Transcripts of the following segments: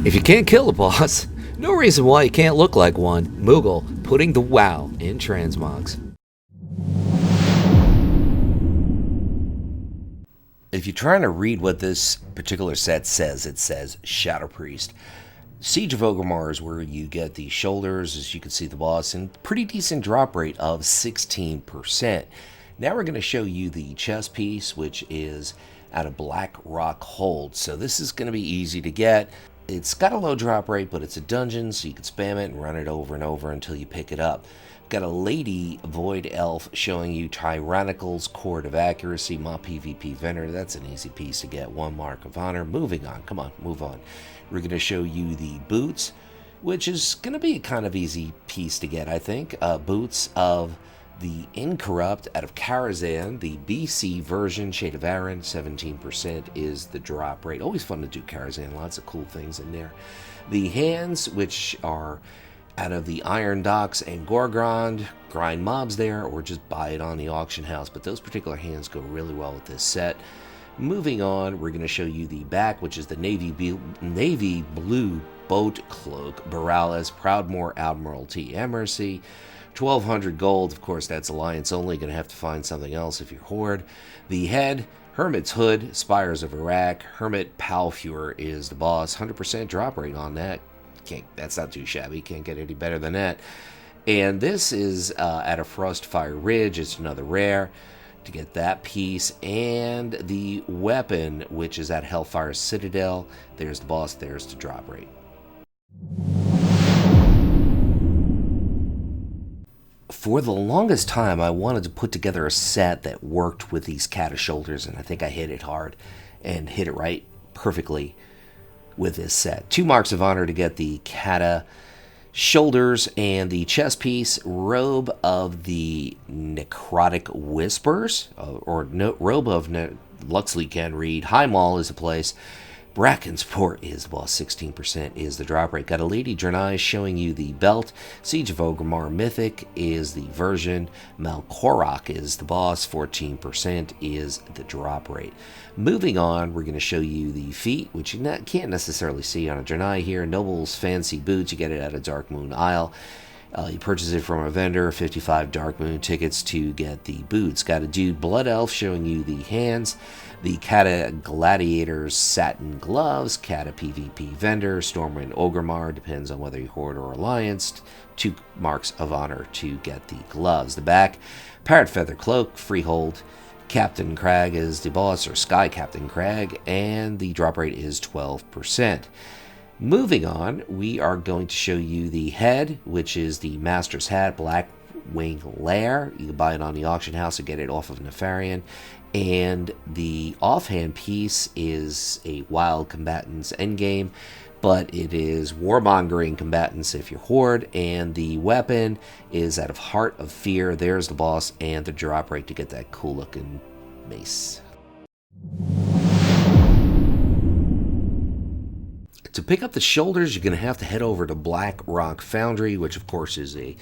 If you can't kill a boss, no reason why you can't look like one. Moogle putting the WoW in transmogs. If you're trying to read what this particular set says, it says Shadow Priest. Siege of Orgrimmar is where you get the shoulders, as you can see the boss, and pretty decent drop rate of 16%. Now we're going to show you the chest piece, which is out of Black Rock Hold. So this is going to be easy to get. It's got a low drop rate, but it's a dungeon, so you can spam it and run it over and over until you pick it up. Got a Lady Void Elf showing you Tyrannical's Chord of Accuracy, my PvP vendor. That's an easy piece to get, 1 mark of honor. Moving on, come on, move on. We're going to show you the boots, which is going to be a kind of easy piece to get, I think. Boots of the Incorrupt out of Karazhan, the BC version, Shade of Aaron, 17% is the drop rate. Always fun to do Karazhan, lots of cool things in there. The hands, which are out of the Iron Docks and Gorgrond, grind mobs there, or just buy it on the auction house, but those particular hands go really well with this set. Moving on, we're going to show you the back, which is the navy blue boat cloak, Borealis, Proudmoore Admiralty Emercy, 1,200 gold. Of course, that's Alliance only. Going to have to find something else if you're Horde. The head, Hermit's Hood, Spires of Iraq, Hermit Palfure is the boss. 100% drop rate on that. That's not too shabby. Can't get any better than that. And this is at a Frostfire Ridge. It's another rare to get that piece. And the weapon, which is at Hellfire Citadel. There's the boss. There's the drop rate. For the longest time, I wanted to put together a set that worked with these Cata shoulders, and I think I hit it hard and hit it right perfectly with this set. 2 marks of honor to get the Cata shoulders and the chest piece, robe of the Necrotic Whispers, robe of Luxeley can read. High Mall is the place. Brackensport is the boss, 16% is the drop rate. Got a Lady Draenor showing you the belt. Siege of Orgrimmar Mythic is the version. Malkorok is the boss, 14% is the drop rate. Moving on, we're going to show you the feet, which you can't necessarily see on a Draenor here. Noble's Fancy Boots, you get it at a Dark Moon Isle. You purchase it from a vendor, 55 Dark Moon tickets to get the boots. Got a dude Blood Elf showing you the hands. The Cata Gladiators Satin Gloves, Cata PvP vendor, Stormwind Orgrimmar, depends on whether you Horde or Alliance. 2 marks of honor to get the gloves. The back, Parrot Feather Cloak, Freehold. Captain Crag is the boss, or Sky Captain Crag, and the drop rate is 12%. Moving on, we are going to show you the head, which is the Master's Hat, Black Wing Lair. You can buy it on the auction house or get it off of Nefarian. And the offhand piece is a Wild Combatants endgame, but it is Warmongering Combatants if you're Horde. And the weapon is out of Heart of Fear. There's the boss and the drop rate to get that cool looking mace. To pick up the shoulders, you're going to have to head over to Black Rock Foundry, which of course is a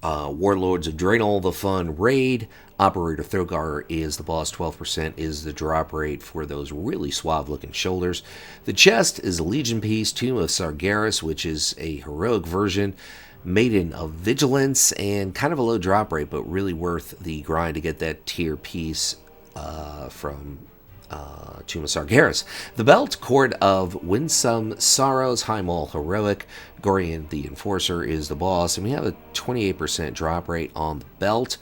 Warlords of Draenor the Fun raid. Operator Throgar is the boss, 12% is the drop rate for those really suave looking shoulders. The chest is a Legion piece, Tomb of Sargeras, which is a heroic version. Maiden of Vigilance, and kind of a low drop rate, but really worth the grind to get that tier piece from Tomb of Sargeras. The belt, Chord of Winsome Sorrows, High Mall Heroic. Gorian the Enforcer is the boss, and we have a 28% drop rate on the belt.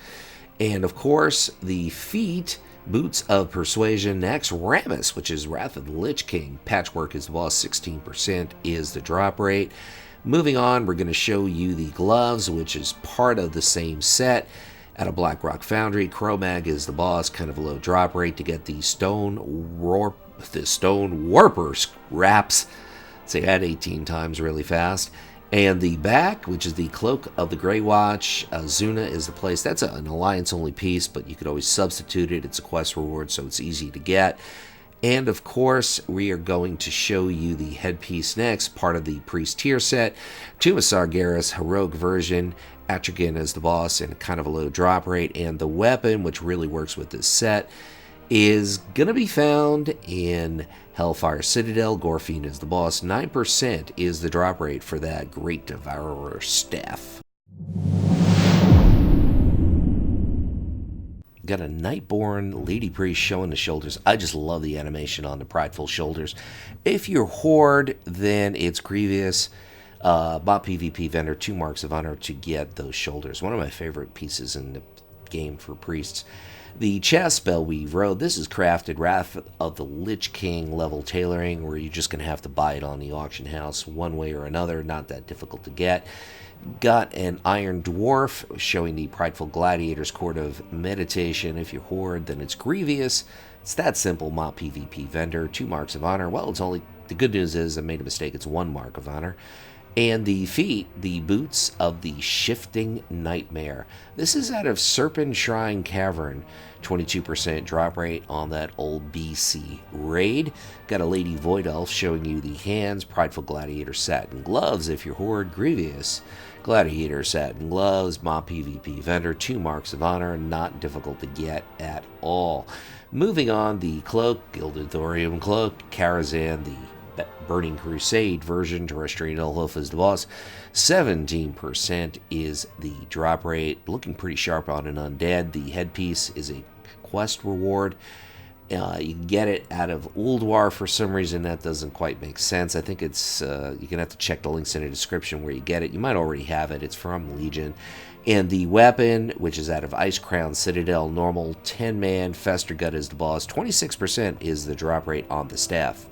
And of course, the feet, Boots of Persuasion. Next, Rammus, which is Wrath of the Lich King. Patchwork is the boss, 16% is the drop rate. Moving on, we're going to show you the gloves, which is part of the same set. At a Black Rock Foundry, Cro-Mag is the boss, kind of a low drop rate to get the Stone Warper wraps. Say that 18 times really fast. And the back, which is the Cloak of the Grey Watch, Zuna is the place. That's an Alliance-only piece, but you could always substitute it. It's a quest reward, so it's easy to get. And of course, we are going to show you the headpiece next, part of the Priest tier set. Tomb of Sargeras, heroic version. Atrigan as the boss and kind of a low drop rate. And the weapon, which really works with this set, is going to be found in Hellfire Citadel. Gorfine is the boss. 9% is the drop rate for that Great Devourer staff. Got a Nightborn Lady Priest showing the shoulders. I just love the animation on the prideful shoulders. If you're Horde, then it's Grievous. Bot PvP vendor, 2 marks of honor to get those shoulders. One of my favorite pieces in the game for priests. The chest spell we wrote, this is crafted Wrath of the Lich King level tailoring, where you're just going to have to buy it on the auction house one way or another. Not that difficult to get. Got an Iron Dwarf showing the Prideful Gladiator's Court of Meditation. If you're Horde, then it's Grievous. It's that simple. Mod PvP vendor, 2 marks of honor. Well, it's only, the good news is I made a mistake. It's 1 mark of honor. And the feet, the Boots of the Shifting Nightmare. This is out of Serpent Shrine Cavern. 22% drop rate on that old BC raid. Got a Lady Void Elf showing you the hands. Prideful Gladiator Satin Gloves if you're Horde. Grievous Gladiator Satin Gloves. Mob PvP vendor. 2 marks of honor. Not difficult to get at all. Moving on, the Cloak. Gilded Ithorian Cloak. Karazhan, the Burning Crusade version. Terrestrial Hoof is the boss. 17% is the drop rate. Looking pretty sharp on an undead. The headpiece is a quest reward. You can get it out of Ulduar. For some reason that doesn't quite make sense. I think it's you're gonna have to check the links in the description where you get it. You might already have it. It's from Legion. And the weapon, which is out of Ice Crown Citadel, normal 10-man. Fester Gut is the boss. 26% is the drop rate on the staff.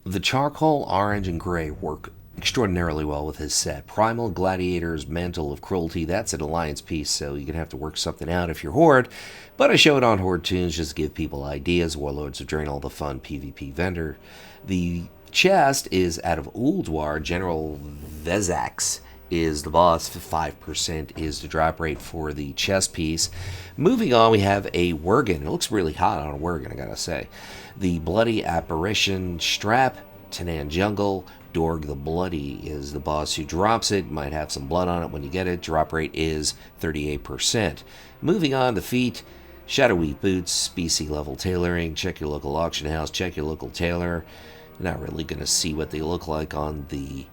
The charcoal, orange, and gray work extraordinarily well with his set. Primal Gladiator's Mantle of Cruelty, that's an alliance piece, so you're going to have to work something out if you're Horde. But I show it on Horde Tunes just to give people ideas. Warlords of Draenor, the fun PvP vendor. The chest is out of Ulduar. General Vezax is the boss. 5% is the drop rate for the chest piece. Moving on, we have a Worgen. It looks really hot on a Worgen, I gotta say. The Bloody Apparition Strap, Tanan Jungle. Dorg the Bloody is the boss who drops it. Might have some blood on it when you get it. Drop rate is 38%. Moving on, the feet. Shadowy Boots, BC level tailoring. Check your local auction house. Check your local tailor. Not really going to see what they look like on the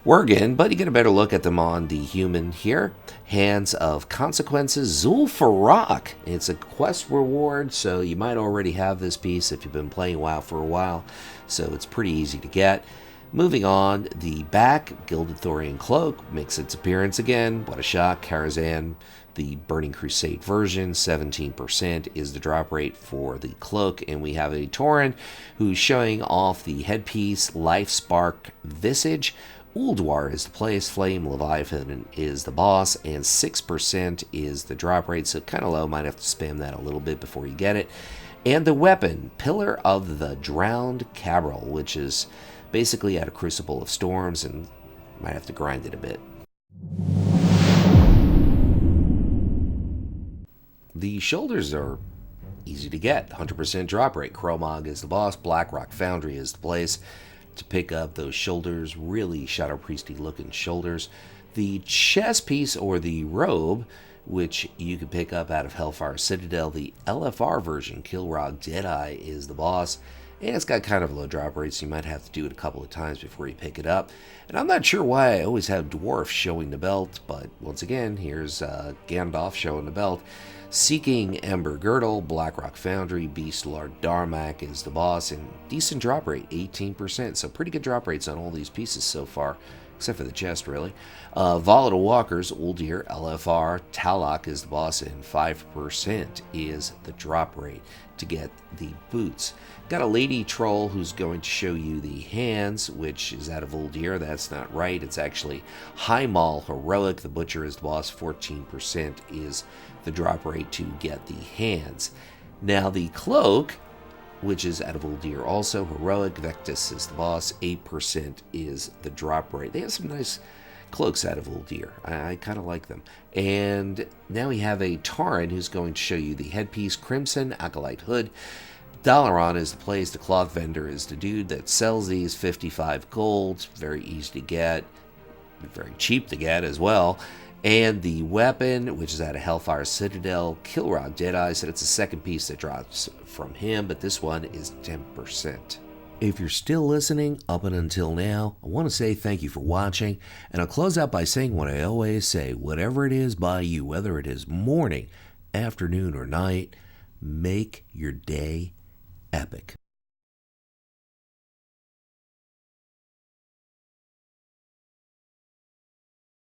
Worgen, but you get a better look at them on the human here. Hands of Consequences, Zul'Farrak. It's a quest reward, so you might already have this piece if you've been playing WoW for a while, so it's pretty easy to get. Moving on, the back, Gilded Ithorian Cloak makes its appearance again. What a shock. Karazhan, the Burning Crusade version, 17% is the drop rate for the cloak. And we have a Tauren who's showing off the headpiece, Life Spark Visage. Ulduar is the place, Flame Leviathan is the boss, and 6% is the drop rate, so kind of low. Might have to spam that a little bit before you get it. And the weapon, Pillar of the Drowned Cabral, which is basically out of Crucible of Storms, and might have to grind it a bit. The shoulders are easy to get, 100% drop rate. Xmog is the boss, Blackrock Foundry is the place to pick up those shoulders, really Shadow Priesty looking shoulders. The chest piece or the robe, which you can pick up out of Hellfire Citadel, the LFR version, Kilrog Deadeye is the boss, and it's got kind of a low drop rate, so you might have to do it a couple of times before you pick it up. And I'm not sure why I always have Dwarf showing the belt, but once again, here's Gandalf showing the belt. Seeking Ember Girdle, Blackrock Foundry, Beast Lord Darmak is the boss, and decent drop rate, 18%. So pretty good drop rates on all these pieces so far, except for the chest, really. Volatile Walkers, Uldir, LFR, Talok is the boss, and 5% is the drop rate to get the boots. Got a Lady Troll who's going to show you the hands, which is out of Uldir. That's not right. It's actually Highmaul Heroic. The Butcher is the boss. 14% is the drop rate to get the hands. Now the Cloak, which is out of Uldir also, Heroic. Vectus is the boss. 8% is the drop rate. They have some nice cloaks out of Uldir. I kind of like them. And now we have a Tauren who's going to show you the headpiece, Crimson Acolyte Hood. Dalaran is the place. The cloth vendor is the dude that sells these. 55 gold. Very easy to get. Very cheap to get as well. And the weapon, which is at a Hellfire Citadel, Killrod Deadeye, said it's the second piece that drops from him, but this one is 10%. If you're still listening up and until now, I want to say thank you for watching, and I'll close out by saying what I always say: whatever it is by you, whether it is morning, afternoon, or night, make your day epic.